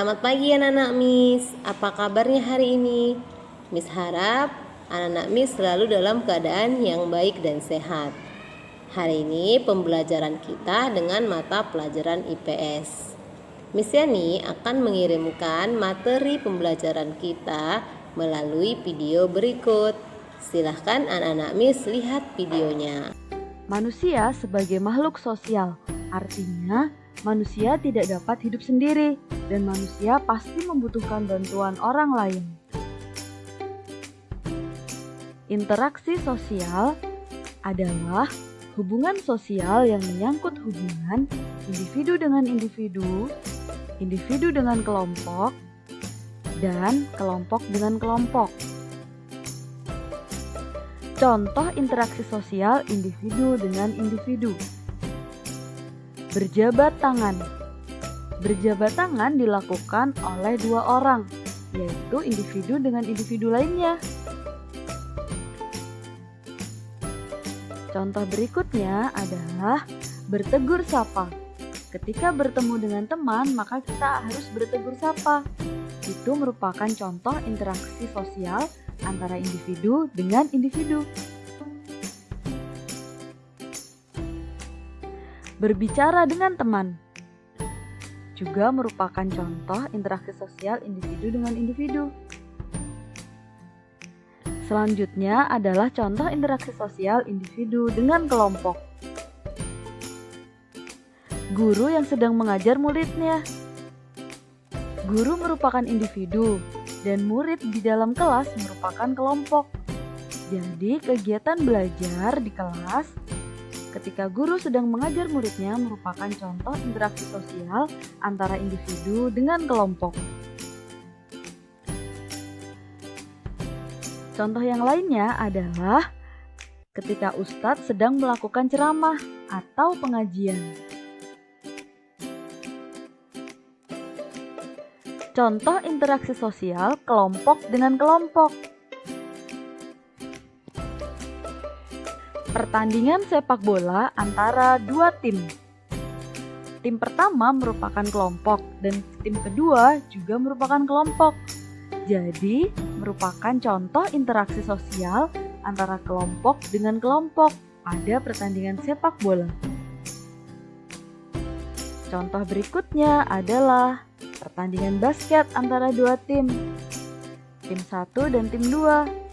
Selamat pagi anak-anak Miss, apa kabarnya hari ini? Miss harap anak-anak Miss selalu dalam keadaan yang baik dan sehat. Hari ini pembelajaran kita dengan mata pelajaran IPS. Miss Yani akan mengirimkan materi pembelajaran kita melalui video berikut. Silahkan anak-anak Miss lihat videonya. Manusia sebagai makhluk sosial, artinya manusia tidak dapat hidup sendiri dan manusia pasti membutuhkan bantuan orang lain. Interaksi sosial adalah hubungan sosial yang menyangkut hubungan individu dengan individu, individu dengan kelompok, dan kelompok dengan kelompok. Contoh interaksi sosial individu dengan individu. Berjabat tangan. Berjabat tangan dilakukan oleh dua orang, yaitu individu dengan individu lainnya. Contoh berikutnya adalah bertegur sapa. Ketika bertemu dengan teman, maka kita harus bertegur sapa. Itu merupakan contoh interaksi sosial antara individu dengan individu. Berbicara dengan teman juga merupakan contoh interaksi sosial individu dengan individu. Selanjutnya adalah contoh interaksi sosial individu dengan kelompok. Guru yang sedang mengajar muridnya. Guru merupakan individu dan murid di dalam kelas merupakan kelompok. Jadi kegiatan belajar di kelas ketika guru sedang mengajar muridnya merupakan contoh interaksi sosial antara individu dengan kelompok. Contoh yang lainnya adalah ketika ustadz sedang melakukan ceramah atau pengajian. Contoh interaksi sosial kelompok dengan kelompok. Pertandingan sepak bola antara dua tim. Tim pertama merupakan kelompok dan tim kedua juga merupakan kelompok. Jadi, merupakan contoh interaksi sosial antara kelompok dengan kelompok pada pertandingan sepak bola. Contoh berikutnya adalah pertandingan basket antara dua tim 1 dan tim 2.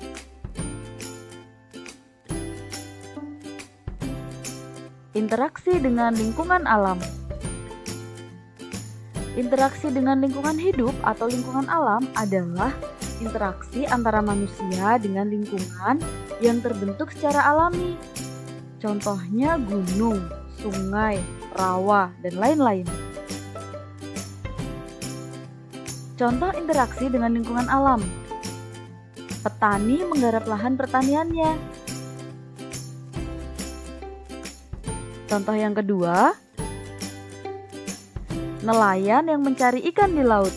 Interaksi dengan lingkungan alam. Interaksi dengan lingkungan hidup atau lingkungan alam adalah interaksi antara manusia dengan lingkungan yang terbentuk secara alami. Contohnya gunung, sungai, rawa, dan lain-lain. Contoh interaksi dengan lingkungan alam. Petani menggarap lahan pertaniannya. Contoh yang kedua, nelayan yang mencari ikan di laut.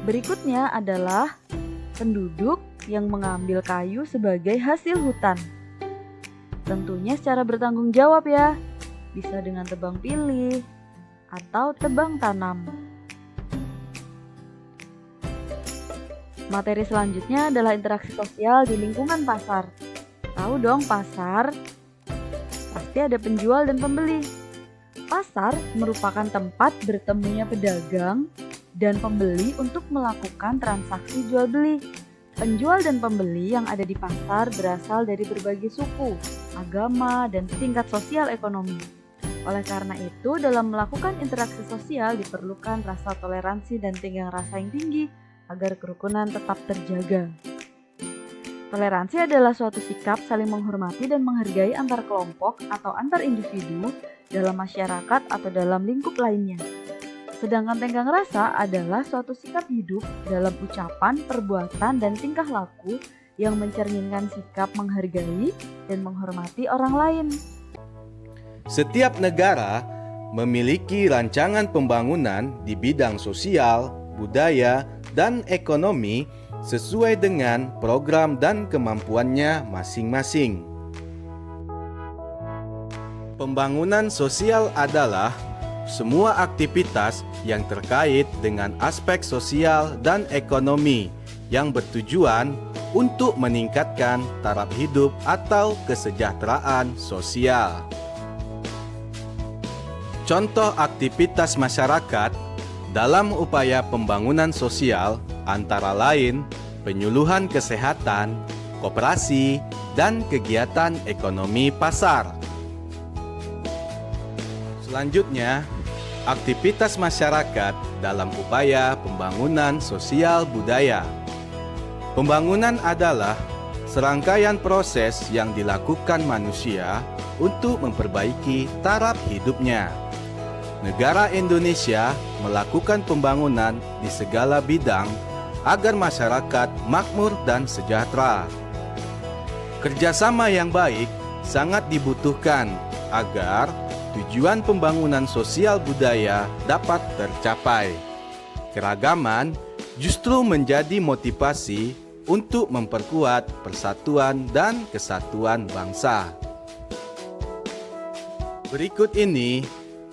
Berikutnya adalah penduduk yang mengambil kayu sebagai hasil hutan. Tentunya secara bertanggung jawab ya, bisa dengan tebang pilih atau tebang tanam. Materi selanjutnya adalah interaksi sosial di lingkungan pasar. Tahu dong pasar? Pasti ada penjual dan pembeli. Pasar merupakan tempat bertemunya pedagang dan pembeli untuk melakukan transaksi jual beli. Penjual dan pembeli yang ada di pasar berasal dari berbagai suku, agama, dan tingkat sosial ekonomi. Oleh karena itu, dalam melakukan interaksi sosial diperlukan rasa toleransi dan tenggang rasa yang tinggi agar kerukunan tetap terjaga. Toleransi adalah suatu sikap saling menghormati dan menghargai antar kelompok atau antar individu dalam masyarakat atau dalam lingkup lainnya. Sedangkan tenggang rasa adalah suatu sikap hidup dalam ucapan, perbuatan, dan tingkah laku yang mencerminkan sikap menghargai dan menghormati orang lain. Setiap negara memiliki rancangan pembangunan di bidang sosial, budaya, dan ekonomi sesuai dengan program dan kemampuannya masing-masing. Pembangunan sosial adalah semua aktivitas yang terkait dengan aspek sosial dan ekonomi yang bertujuan untuk meningkatkan taraf hidup atau kesejahteraan sosial. Contoh aktivitas masyarakat dalam upaya pembangunan sosial antara lain penyuluhan kesehatan, koperasi, dan kegiatan ekonomi pasar. Selanjutnya, aktivitas masyarakat dalam upaya pembangunan sosial budaya. Pembangunan adalah serangkaian proses yang dilakukan manusia untuk memperbaiki taraf hidupnya. Negara Indonesia melakukan pembangunan di segala bidang agar masyarakat makmur dan sejahtera. Kerjasama yang baik sangat dibutuhkan agar tujuan pembangunan sosial budaya dapat tercapai. Keragaman justru menjadi motivasi untuk memperkuat persatuan dan kesatuan bangsa. Berikut ini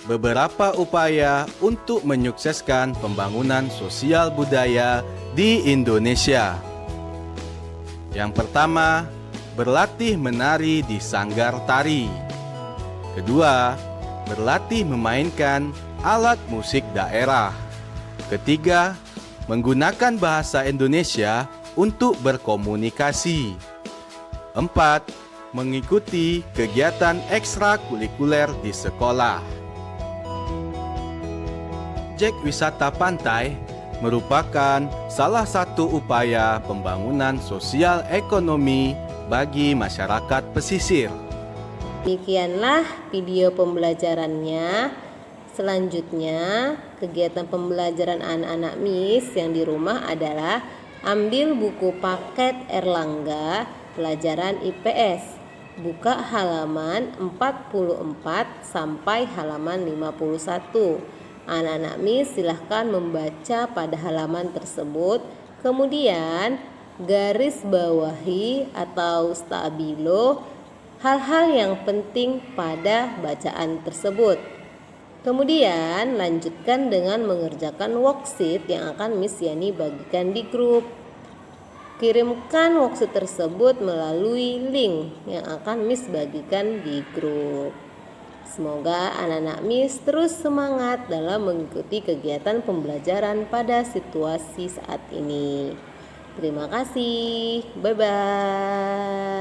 beberapa upaya untuk menyukseskan pembangunan sosial budaya di Indonesia. Yang pertama, berlatih menari di sanggar tari. Kedua, berlatih memainkan alat musik daerah. Ketiga, menggunakan bahasa Indonesia untuk berkomunikasi. Empat, mengikuti kegiatan ekstrakurikuler di sekolah. Objek wisata pantai merupakan salah satu upaya pembangunan sosial ekonomi bagi masyarakat pesisir. Demikianlah video pembelajarannya. Selanjutnya, kegiatan pembelajaran anak-anak MIS yang di rumah adalah ambil buku paket Erlangga pelajaran IPS. Buka halaman 44 sampai halaman 51. Anak-anak MIS silahkan membaca pada halaman tersebut, kemudian garis bawahi atau stabilo hal-hal yang penting pada bacaan tersebut. Kemudian lanjutkan dengan mengerjakan worksheet yang akan Miss Yani bagikan di grup. Kirimkan worksheet tersebut melalui link yang akan Miss bagikan di grup. Semoga anak-anak MIS terus semangat dalam mengikuti kegiatan pembelajaran pada situasi saat ini. Terima kasih. Bye-bye.